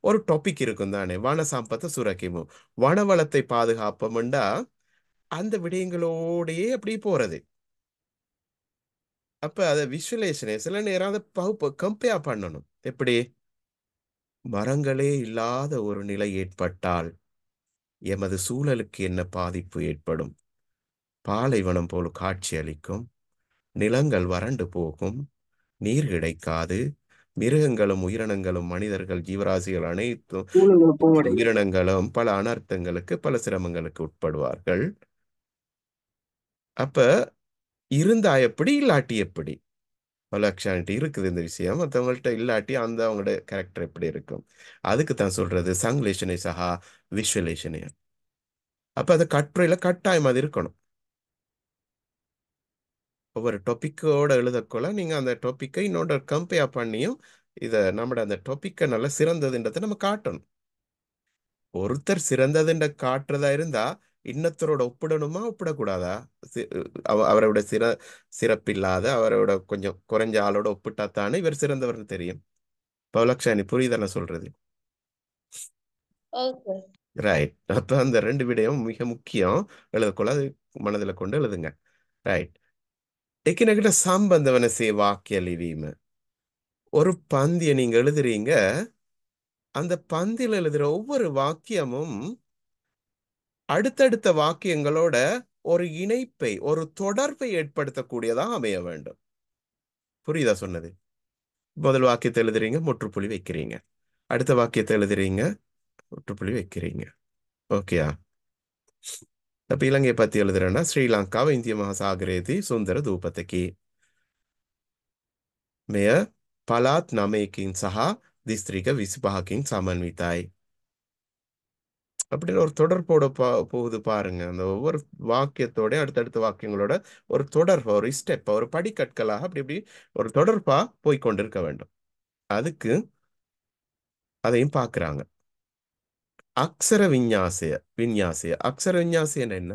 ஒரு டாபிக் இருக்கும் தானே, வன சம்பத்த சுரக்கிமு, வனவளத்தை பாதுகாப்போம்டா அந்த விடயங்களோடயே அப்படி போறது. அப்ப அதை விஷுவலேஷனே சில நேரம் அதை பகுப்பு கம்பேர் பண்ணணும். எப்படி? மரங்களே இல்லாத ஒரு நிலை ஏற்பட்டால் எமது சூழலுக்கு என்ன பாதிப்பு ஏற்படும்? பாலைவனம் போல காட்சி அளிக்கும், நிலங்கள் வறண்டு போகும், நீர் கிடைக்காது, மிருகங்களும் உயிரினங்களும் மனிதர்கள் ஜீவராசிகள் அனைத்தும் ஸ்கூலுக்கு போக மாட்டேங்குது. உயிரினங்களும் பல அனர்த்தங்களுக்கு பல சிரமங்களுக்கு உட்படுவார்கள். அப்ப இருந்தா எப்படி, இல்லாட்டி எப்படி? ஆக்சுவாலிட்டி இருக்குது இந்த விஷயம், மற்றவங்கள்ட்ட இல்லாட்டி அந்த அவங்களோட கேரக்டர் எப்படி இருக்கும்? அதுக்கு தான் சொல்றது சங்லேஷனை சகா விஷுவலேஷனே. அப்ப அது கட்டுரையில கட்டாயம் அது இருக்கணும். ஒவ்வொரு டாபிக்கோட எழுதக்குள்ள நீங்க அந்த டாபிக்கை இன்னொரு கம்பேர் பண்ணியும் நம்மட அந்த டாபிக்கை நல்லா சிறந்ததுன்றதை நம்ம காட்டணும். ஒருத்தர் சிறந்ததுன்ற காட்டுறதா இருந்தா இன்னொருத்தரோட ஒப்பிடணுமா, ஒப்பிடக்கூடாதா? அவரோட சிறப்பில்லாத அவரோட கொஞ்சம் குறைஞ்ச ஆளோட ஒப்பிட்டாத்தானே இவர் சிறந்தவர்னு தெரியும். பவலக்ஷானி புரியுதா நான் சொல்றது? ஓகே. ரைட். அப்ப அந்த ரெண்டு விடயம் மிக முக்கியம். எழுதக்குள்ள அது மனதுல கொண்டு எழுதுங்க. ரைட். එකිනෙකට සම්බන්ධ වන සේ වාක්‍ය ලිවීම. ஒரு பந்தியை நீங்க எழுதுறீங்க, அந்த பந்தியில் எழுதுற ஒவ்வொரு வாக்கியமும் அடுத்தடுத்த வாக்கியங்களோட ஒரு இணைப்பை, ஒரு தொடர்பை ஏற்படுத்தக்கூடியதாக அமைய வேண்டும். புரியுதா சொன்னது? முதல் வாக்கியத்தை எழுதுறீங்க, முற்றுப்புள்ளி வைக்கிறீங்க. அடுத்த வாக்கியத்தை எழுதுறீங்க, முற்றுப்புள்ளி வைக்கிறீங்க. ஓகேயா? அப்ப இலங்கையை பத்தி எழுதுறேன்னா ஸ்ரீலங்காව இந்திய මහසාගරයේදී සුන්දර දූපතකි. මෙය පළාත් 9කින් සහ දිස්ත්‍රික්ක 25කින් සමන්විතයි. அப்படின்னு ஒரு தொடர்போட போகுது பாருங்க. அந்த ஒவ்வொரு வாக்கியத்தோட அடுத்தடுத்த வாக்கியங்களோட ஒரு தொடர்பு, ஒரு ஸ்டெப், ஒரு படிக்கற்களாக அப்படி இப்படி ஒரு தொடர்பா போய்கொண்டிருக்க வேண்டும். அதுக்கு அதையும் பார்க்கறாங்க. அக்ஷர விஞ்ஞாசிய அக்ஷர விஞ்ஞாசியம் என்ன?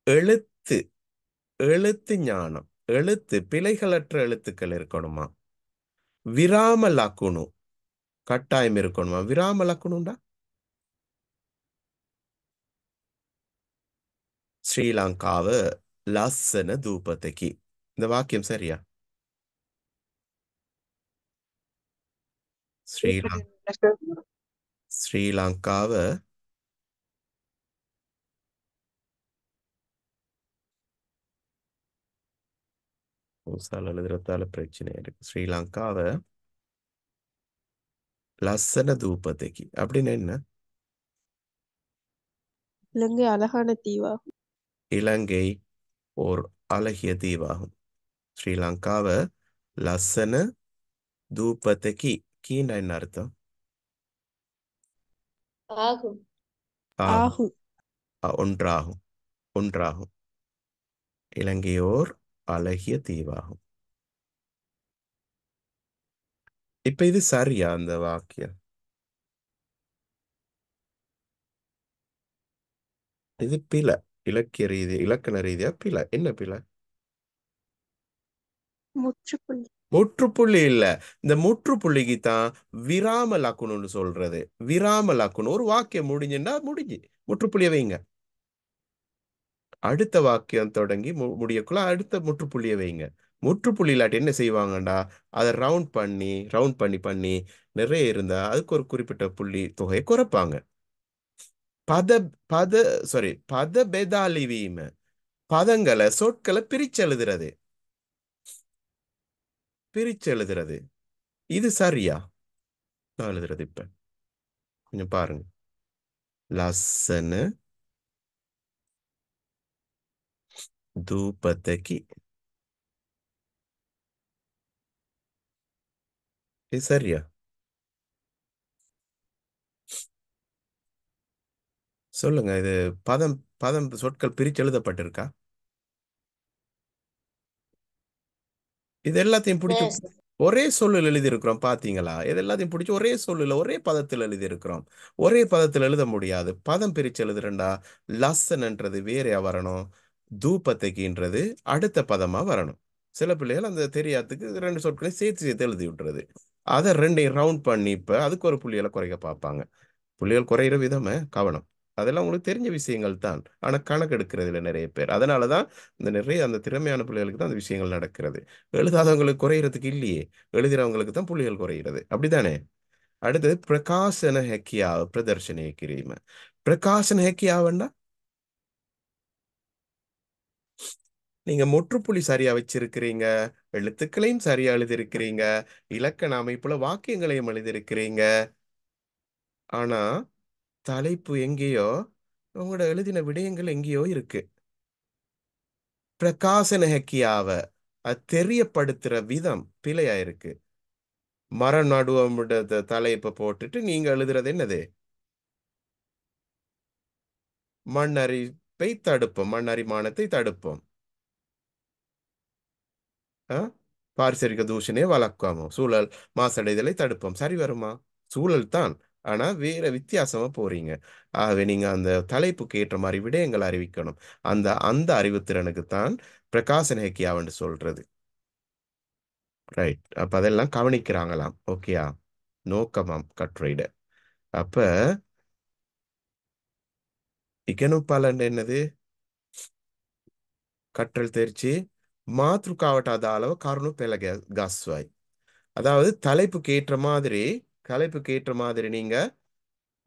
எழுத்து எழுத்து ஞானம். எழுத்து பிழைகளற்ற எழுத்துக்கள் இருக்கணுமா? விராம லக்குணு கட்டாயம் இருக்கணுமா? விராம லக்குணுண்டா ஸ்ரீலங்காவ லස්සන දූපතකි. இந்த வாக்கியம் சரியா? ஸ்ரீலங்காவ எழுதுறதால பிரச்சனை இருக்கு. ஸ்ரீலங்காவ லස්සන දූපතකි அப்படின்னு என்ன? இலங்கை அழகான தீவாகும். இலங்கை ஓர் அழகிய தீவாகும். ஸ்ரீலங்காவ லස්සන දූපතකி. கீண்டா என்ன அர்த்தம்? ஆகும். ஆகும். ஒன்றாகும். ஒன்றாகும். இலங்கையோர் அழகிய தீவாகும். இப்ப இது சரியா அந்த வாக்கியம்? இது பிழை. இலக்கிய ரீதி இலக்கண ரீதியா பிழை. என்ன பிழை? முற்றுப்புள்ளி. முற்றுப்புள்ளி இல்ல. இந்த முற்றுப்புள்ளிக்கு தான் விராம லக்குணுன்னு சொல்றது. விராம லக்குணு ஒரு வாக்கியம் முடிஞ்சுன்னா முடிஞ்சு முற்றுப்புள்ளிய வைங்க. அடுத்த வாக்கியம் தொடங்கி முடியக்குள்ள அடுத்த முற்றுப்புள்ளிய வைங்க. முற்றுப்புள்ளி இல்லாட்டி என்ன செய்வாங்கடா, அதை ரவுண்ட் பண்ணி நிறைய இருந்தா அதுக்கு ஒரு குறிப்பிட்ட புள்ளி தொகையை குறைப்பாங்க. பத பெதாலிவீம பதங்களை சொற்களை பிரிச்செழுதுறது. இது சரியா? நான் எழுதுறது இப்ப கொஞ்சம் பாருங்க. லස්සන தூபதகி. இது சரியா? சொல்லுங்க. இது பதம் பதம் சொற்கள் பிரிச்சு எழுதப்பட்டிருக்கா? இது எல்லாத்தையும் பிடிச்சி Yes. ஒரே சொல்லில் எழுதியிருக்கிறோம், பாத்தீங்களா? இது எல்லாத்தையும் பிடிச்சி ஒரே சொல்லில் ஒரே பதத்தில் எழுதியிருக்கிறோம். ஒரே பதத்தில் எழுத முடியாது. பதம் பிரிச்சு எழுதுறேன்டா, லஸ்ஸன்ன்றது வேறையா வரணும், தூபத்தைக்குன்றது அடுத்த பதமா வரணும். சில பிள்ளைகள் அந்த தெரியாததுக்கு ரெண்டு சொற்களையும் சேர்த்து சேர்த்து எழுதி விட்டுறது. அதை ரெண்டையும் ரவுண்ட் பண்ணி இப்ப அதுக்கு ஒரு புள்ளிகளை குறைக்க பார்ப்பாங்க. புள்ளிகள் குறையிற விதமே கவனம். அதெல்லாம் உங்களுக்கு தெரிஞ்ச விஷயங்கள் தான். ஆனா கணக்கு எடுக்கிறதுல நிறைய பேர். அதனாலதான் இந்த நிறைய அந்த திறமையான பிள்ளைகளுக்கு தான் அந்த விஷயங்கள் நடக்கிறது. எழுதாதவங்களுக்கு குறையிறதுக்கு இல்லையே, எழுதுறவங்களுக்கு தான் புள்ளிகள் குறைகிறது. அப்படித்தானே? அடுத்தது பிரகாசன ஹெக்கியாவ் பிரதர்ஷனே கிரீம. பிரகாசன ஹெக்கியாவன்னா நீங்க முற்றுப்புள்ளி சரியா வச்சிருக்கிறீங்க, எழுத்துக்களையும் சரியா எழுதியிருக்கிறீங்க, இலக்கண அமைப்புல வாக்கியங்களையும் எழுதியிருக்கிறீங்க. ஆனா தலைப்பு எங்கேயோ, உங்களோட எழுதின விடயங்கள் எங்கேயோ இருக்கு. பிரகாசன ஹெக்கியாவ அது தெரியப்படுத்துற விதம் பிழையா இருக்கு. மரம் நடுவோட தலைப்பை போட்டுட்டு நீங்க எழுதுறது என்னது? மண்ணரிப்பை தடுப்போம், மண்ணரிமானத்தை தடுப்போம். பாரிசரிக்க தூஷணே வளர்க்காமோ, சூழல் மாசடைதலை தடுப்போம். சரி வருமா? சூழல் தான், ஆனா வேற வித்தியாசமா போறீங்க. ஆகவே நீங்க அந்த தலைப்புக்கு ஏற்ற மாதிரி விடயங்களை அறிவிக்கணும். அந்த அந்த அறிவுத்திறனுக்கு தான் பிரகாசன ஹெக்கியாவன்னு சொல்றது. ரைட். அப்ப அதெல்லாம் கவனிக்கிறாங்களாம். ஓகேயா? நோக்கமாம் கட்டுரையிட. அப்ப இக்கணும் பலன் என்னது? கற்றல் தேர்ச்சி மாத்ருக்காவட்ட அளவு காரணம் பெல காஸ்வாய். அதாவது தலைப்புக்கு ஏற்ற மாதிரி நீங்க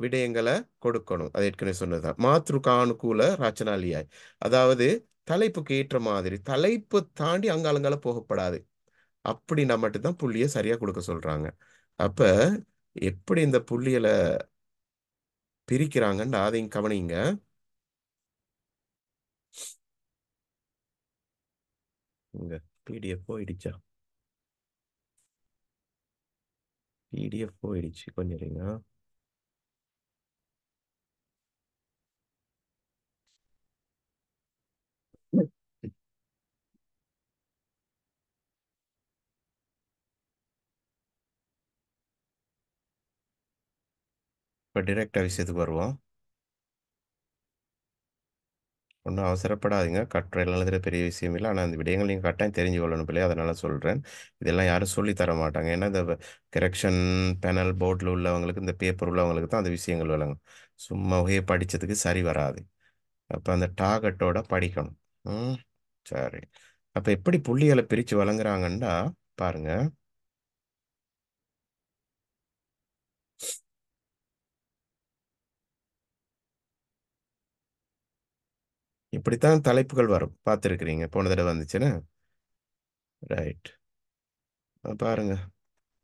விடயங்களை கொடுக்கணும். அது ஏற்கனவே சொன்னதுதான். மாத்ருகானுகூல ரச்சனாலியாய். அதாவது தலைப்புக்கு ஏற்ற மாதிரி, தலைப்பு தாண்டி அங்காலங்கால போகப்படாது. அப்படின்னா மட்டும்தான் புள்ளியை சரியா கொடுக்க சொல்றாங்க. அப்ப எப்படி இந்த புள்ளிகளை பிரிக்கிறாங்கன்னு அதையும் கவனிங்க. இங்க பிடிஎஃப் போயிடுச்சா? பிடிஎஃப் போயிடுச்சு, கொஞ்சம் இருங்க. இப்போ டிரெக்டா விஷயத்துக்கு வருவோம். ஒன்றும் அவசரப்படாதீங்க. கட்டுரையில் எழுதுகிற பெரிய விஷயம் இல்லை. ஆனால் அந்த விடயங்கள் நீங்கள் கட்டாயம் தெரிஞ்சு கொள்ளணும் பிள்ளை. அதனால சொல்கிறேன். இதெல்லாம் யாரும் சொல்லி தர மாட்டாங்க. ஏன்னா இந்த கரெக்ஷன் பேனல் போர்டில் உள்ளவங்களுக்கு, இந்த பேப்பர் உள்ளவங்களுக்கு தான் அந்த விஷயங்கள் விளங்கும். சும்மா ஒரே படித்ததுக்கு சரி வராது. அப்போ அந்த டார்கெட்டோட படிக்கணும். ம், சரி. அப்போ எப்படி புள்ளிகளை பிரித்து வழங்குறாங்கன்னா பாருங்க. இப்படித்தான் தலைப்புகள் வரும். பார்த்துருக்கிறீங்க, போன தடவை வந்துச்சுன்னு. ரைட். பாருங்க,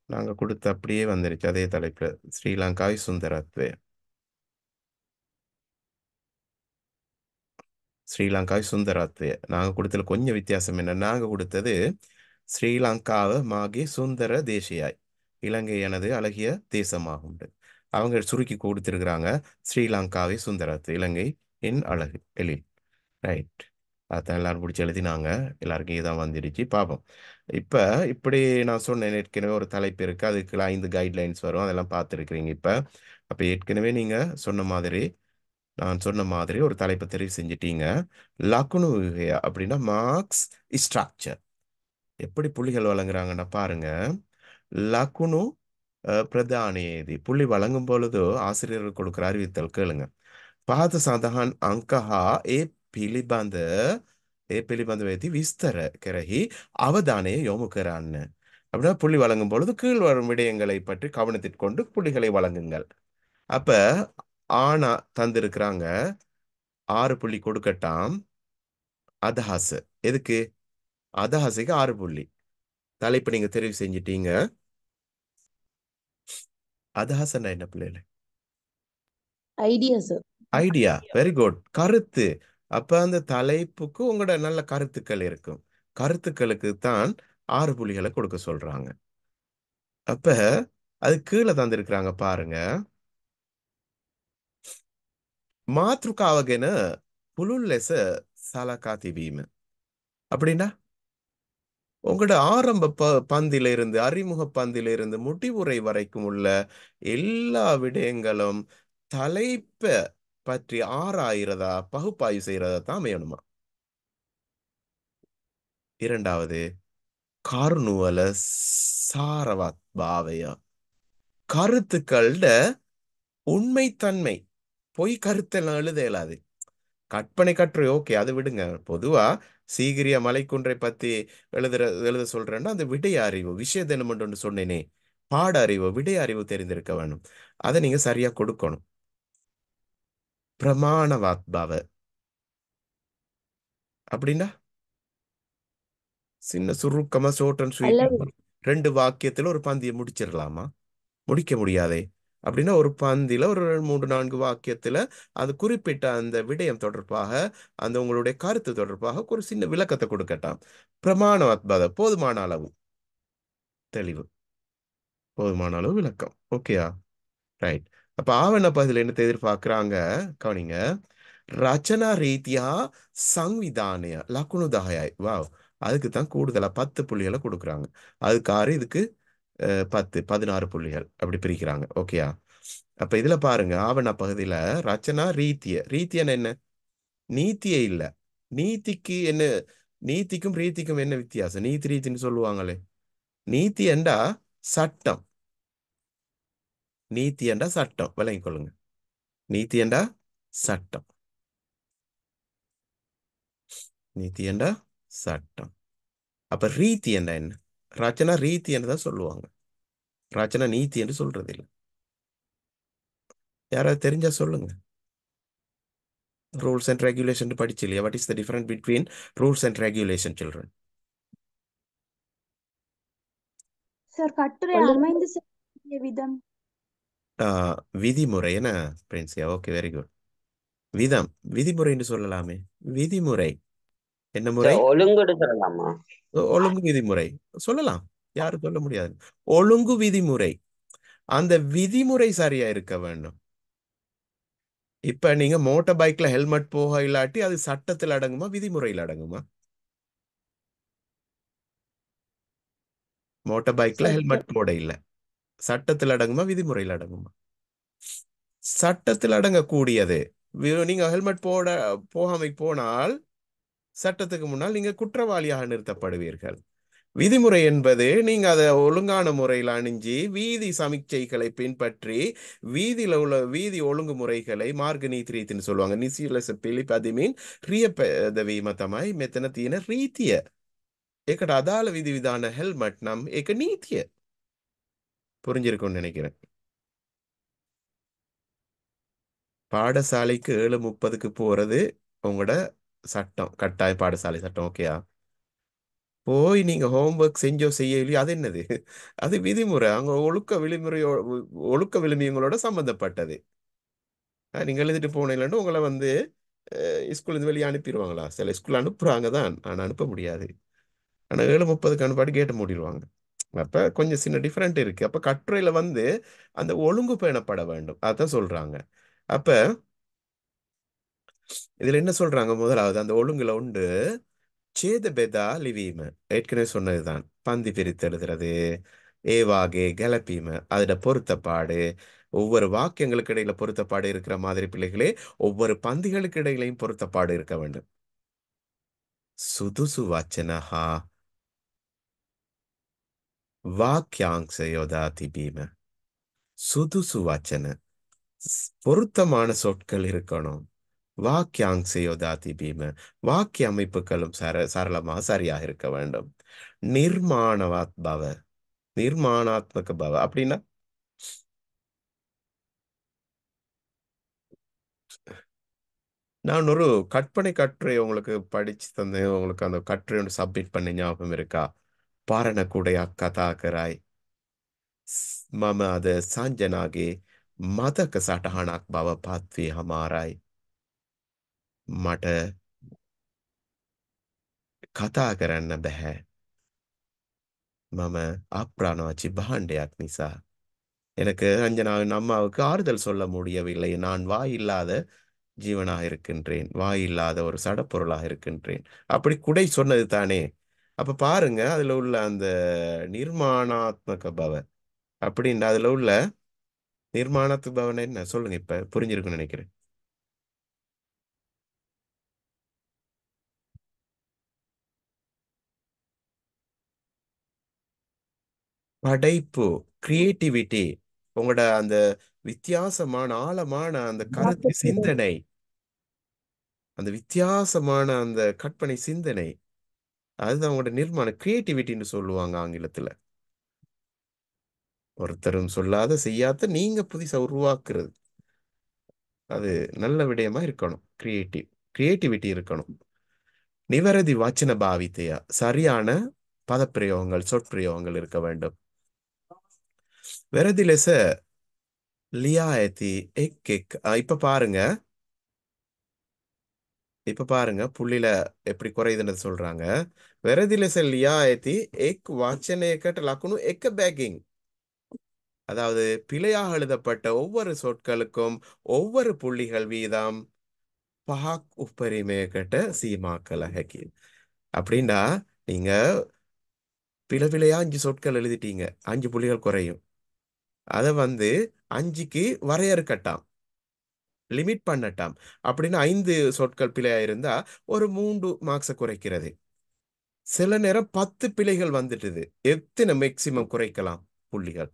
நாங்கள் கொடுத்த அப்படியே வந்துருச்சு அதே தலைப்பில். ஸ்ரீலங்காய் சுந்தரத்வே. ஸ்ரீலங்காய் சுந்தரத்வே நாங்கள் கொடுத்ததுல கொஞ்சம் வித்தியாசம் என்ன, நாங்கள் கொடுத்தது ஸ்ரீலங்காவை மாகி சுந்தர தேசியாய், இலங்கை எனது அழகிய தேசமாகும். அவங்க சுருக்கி கொடுத்துருக்குறாங்க ஸ்ரீலங்காவை சுந்தரத்வே, இலங்கை என் அழகு எழில். ரைட். அதான் எல்லாரும் பிடிச்சி எழுதினாங்க. எல்லாருக்கும் இதான் வந்துடுச்சு. பார்ப்போம். இப்போ இப்படி நான் சொன்னேன், ஏற்கனவே ஒரு தலைப்பு இருக்குது, அதுக்கு 5 கைட்லைன்ஸ் வரும். அதெல்லாம் பார்த்துருக்குறீங்க. அப்போ ஏற்கனவே நீங்கள் சொன்ன மாதிரி, நான் சொன்ன மாதிரி ஒரு தலைப்பை தெரிவு செஞ்சிட்டீங்க. லக்குனு அப்படின்னா மார்க்ஸ் ஸ்ட்ரக்சர். எப்படி புள்ளிகள் வழங்குறாங்கன்னா பாருங்க. லக்குனு பிரதானேதி, புள்ளி வழங்கும் பொழுது ஆசிரியர்கள் கொடுக்குற அறிவித்தல் கேளுங்க. பாத සඳහන් අංකහා ඒ පිළිබඳ වෙති විස්තර කෙරෙහි අවධානය යොමු කරන්න. அப்படின்னா புள்ளி வழங்கும் பொழுது கீழ் வரும் விடயங்களை பற்றி கவனத்திற்கொண்டு புள்ளிகளை வழங்குங்கள். அப்ப ஆனா தந்திருக்கிறாங்க 6 புள்ளி கொடுக்கட்டாம். அதஹாஸ் எதுக்கு? அதஹாஸுக்கு 6 புள்ளி. தலைப்பு நீங்க தெரிவு செஞ்சிட்டீங்க. அதஹாசன்னா என்ன பிள்ளைல? Idea, sir. Idea. Very good. கருத்து. அப்ப அந்த தலைப்புக்கு உங்களோட நல்ல கருத்துக்கள் இருக்கும். கருத்துக்களுக்கு தான் 6 புள்ளிகளை கொடுக்க சொல்றாங்க. அப்ப அது கீழே தந்திருக்கிறாங்க பாருங்க. மாத்ருகாவகென புலுல் லெச சலகா திபீம். அப்படின்னா உங்களோட ஆரம்ப பந்தில இருந்து அறிமுக பந்தில இருந்து முடிவுரை வரைக்கும் உள்ள எல்லா விடயங்களும் தலைப்ப பற்றி ஆராயிறதா பகுப்பாய்வு செய்யறதா தான் அமையணுமா. இரண்டாவது கார்னுவல சாரவாத் பாவையா கருத்துக்கள உண்மைத்தன்மை பொய் கருத்தெல்லாம் எழுத இயலாது. கற்பனை கட்டுரை ஓகே, அது விடுங்க. பொதுவா சீகிரிய மலைக்குன்றை பத்தி எழுத சொல்றேன்னா அந்த விடய அறிவு விஷய தினம் ஒன்று சொன்னேனே, பாட அறிவு விடய அறிவு தெரிந்திருக்க வேணும். அதை நீங்க சரியா கொடுக்கணும். பிரமாணவாத்பாவ அப்படின்னா சின்ன சுருக்கமா ஷோர்ட் அண்ட் ஸ்வீட் அல்லது 2 வாக்கியத்துல ஒரு பந்தியை முடிச்சிடலாமா? முடிக்க முடியாதே. அப்படின்னா ஒரு பந்தில ஒரு 3-4 வாக்கியத்துல அது குறிப்பிட்ட அந்த விடயம் தொடர்பாக அந்த உங்களுடைய கருத்து தொடர்பாக ஒரு சின்ன விளக்கத்தை கொடுக்கட்டாம். பிரமாணவாத்பாத போதுமான அளவு தெளிவு, போதுமான அளவு விளக்கம். ஓகேயா? ரைட். அப்ப ஆவண பதில் என்ன எதிர்பார்க்கிறாங்க கவனிங்க. ரச்சனா ரீதியா சங்விதானய லக்குணுதாயாய். வாவ், அதுக்கு தான் கூடுதலா 10 புள்ளிகளை கொடுக்குறாங்க. அதுக்கு 6, இதுக்கு 10 16 புள்ளிகள் அப்படி பிரிக்கிறாங்க. ஓகேயா? அப்ப இதுல பாருங்க ஆவண பகுதியில ரச்சனா ரீத்தியன் என்ன? நீத்தியே இல்ல. நீதிக்கு என்ன? நீதிக்கும் ரீதிக்கும் என்ன வித்தியாசம்? நீதி ரீதின்னு சொல்லுவாங்களே. நீதி என்றா சட்டம். நீதி என்றா சட்டம், விளங்கிக் கொள்ளுங்க. நீதி என்றா சட்டம். நீதி என்றா சட்டம். அப்ப ரீதி என்றா என்ன? ரச்சனா ரீதி என்று தான் சொல்லுவாங்க. ரச்சனா நீதி என்று சொல்றது இல்லை. யாராவது தெரிஞ்சா சொல்லுங்க. ரூல்ஸ் அண்ட் ரெகுலேஷன் படிச்சு இல்லையா? What is the difference between rules and regulation children? Sir கட்டுரை ஒழுங்கு அமைந்து செல்லும் விதம். விதிமுறை என்ன பிரின்சியா? Okay, very good. விதம் விதிமுறைன்னு சொல்லலாமே. விதிமுறை என்ன முறை? ஒழுங்குன்னு சொல்லலாமா? ஒழுங்கு விதிமுறை சொல்லலாம். யாரும் சொல்ல முடியாது. ஒழுங்கு விதிமுறை. அந்த விதிமுறை சரியா இருக்க வேண்டும். இப்ப நீங்க மோட்டார் பைக்ல ஹெல்மெட் போக இல்லாட்டி அது சட்டத்தில் அடங்குமா விதிமுறையில் அடங்குமா? மோட்டார் பைக்ல சட்டம் ஹெல்மெட் போட இல்ல, சட்டத்தில் அடங்குமா விதிமுறையில் அடங்குமா? சட்டத்தில் அடங்கக்கூடியது. நீங்க ஹெல்மெட் போகாமை போனால் சட்டத்துக்கு முன்னால் நீங்க குற்றவாளியாக நிறுத்தப்படுவீர்கள். விதிமுறை என்பது நீங்க அதை ஒழுங்கான முறையில் அணிஞ்சு வீதி சமிக்சைகளை பின்பற்றி வீதியில உள்ள வீதி ஒழுங்குமுறைகளை மார்க நீதி ரீதின்னு சொல்லுவாங்க. நிசிலச பிலிபதிமீன் ரியපදවීමතමයි මෙතන තියෙන රීතිය. ඒකට අදාළ විධිවිධාන හෙල්මට් නම් ඒක නීතිය. புரிஞ்சிருக்கும்னு நினைக்கிறேன். பாடசாலைக்கு 7:30க்கு போறது உங்களோட சட்டம், கட்டாய பாடசாலை சட்டம். ஓகேயா? போய் நீங்க ஹோம்ஒர்க் செஞ்சோ செய்யலையோ அது என்னது? அது விதிமுறை. அங்க ஒழுக்க விழுமியங்களோட சம்பந்தப்பட்டது. நீங்க எழுதிட்டு போனீங்கன்னு உங்களை வந்து ஸ்கூல்ல இருந்து வெளியே அனுப்பிடுவாங்களா? சில ஸ்கூல் அனுப்புறாங்க தான், ஆனா அனுப்ப முடியாது. ஆனா 7:30க்கு அனுப்பாடி கேட்டு மூடிடுவாங்க. அப்ப கொஞ்சம் சின்ன டிஃபரெண்ட் இருக்கு. அப்ப கட்டுரையில வந்து அந்த ஒழுங்கு பேணப்பட வேண்டும், அதான் சொல்றாங்க. அப்ப இதுல என்ன சொல்றாங்க? முதலாவது அந்த ஒழுங்குல உண்டு சேத பெதா லிவீம. ஏற்கனவே சொன்னதுதான். பந்தி பிரித்து எழுதுறது, ஏவாகே கலப்பீம, அதோட பொருத்தப்பாடு, ஒவ்வொரு வாக்கியங்களுக்கு இடையில பொருத்தப்பாடு இருக்கிற மாதிரி பிள்ளைகளே ஒவ்வொரு பந்திகளுக்கு இடையிலையும் பொருத்தப்பாடு இருக்க வேண்டும். சுதுசு வாச்சனஹா வாக்கியாங்சயோதா திபீம. சுதுசு வாச்சன பொருத்தமான சொற்கள் இருக்கணும். வாக்கியாங்சயோதா திபீம வாக்கிய அமைப்புகளும் சரளமாக சரியாக இருக்க வேண்டும். நிர்மாணவாத் பவ நிர்மாணாத்மக பவ அப்படின்னா நான் ஒரு கற்பனை கட்டுரை உங்களுக்கு படிச்சு தந்தேன். உங்களுக்கு அந்த கட்டுரை ஒன்று சப்மிட் பண்ண ஞாபகம் இருக்கா? பாரணக்குடைய கதாகராய் මම අද සංජනාගේ මතක සටහනක් බව පත්වී හමාරයි. මට කතා කරන්න බැහැ. මම ආප්‍රාණවාචි භාණ්ඩයක් නිසා. எனக்கு அஞ்சனாவின் அம்மாவுக்கு ஆறுதல் சொல்ல முடியவில்லை. நான் வாயில்லாத ஜீவனாக இருக்கின்றேன். வாயில்லாத ஒரு சடப்பொருளாக இருக்கின்றேன். அப்படி குடை சொன்னது தானே. அப்ப பாருங்க, அதுல உள்ள அந்த நிர்மாணாத்மக பவ அப்படின்ற அதுல உள்ள நிர்மாணாத்மக பவன் என்ன சொல்லுங்க. இப்ப புரிஞ்சிருக்குன்னு நினைக்கிறேன். படைப்பு, கிரியேட்டிவிட்டி, உங்களோட அந்த வித்தியாசமான ஆழமான அந்த கருத்து சிந்தனை, அந்த வித்தியாசமான அந்த கற்பனை சிந்தனை, அதுதான் அவங்களோட நிர்மாணம். கிரியேட்டிவிட்டின்னு சொல்லுவாங்க ஆங்கிலத்துல. ஒருத்தரும் சொல்லாத செய்யாத நீங்க புதுசா உருவாக்குறது. அது நல்ல விடயமா இருக்கணும். கிரியேட்டிவிட்டி இருக்கணும். நிவரதி வாச்சன பாவித்தையா, சரியான பதப்பிரயோகங்கள், சொற்பிரயோகங்கள் இருக்க வேண்டும். வெரதி லெச லியாயத்தி எக் இப்ப பாருங்க புள்ளில எப்படி குறையுதுன்னு சொல்றாங்க. வெரதி லெச லியாயத்தி எக் வாச்சனேக்கட் லக்குனு எக்க பேக்கிங். அதாவது பிழையாக எழுதப்பட்ட ஒவ்வொரு சொற்களுக்கும் ஒவ்வொரு புள்ளிகள் வீதம் பஹாக் உப்பரிமேக்கட்ட சீமாக்கல ஹக்கி. அப்படின்னா நீங்க பிழையா 5 சொற்கள் எழுதிட்டீங்க, 5 புள்ளிகள் குறையும். அதை 5க்கு வரையறுக்கட்டாம், லிமிட் பண்ணட்டாம். அப்படின்னா 5 சொற்கள் பிழையா இருந்தா ஒரு 3 மார்க்ஸை குறைக்கிறது. சில நேரம் 10 பிழைகள் வந்துட்டுது. எத்தனை மேக்சிமம் குறைக்கலாம் புள்ளிகள்?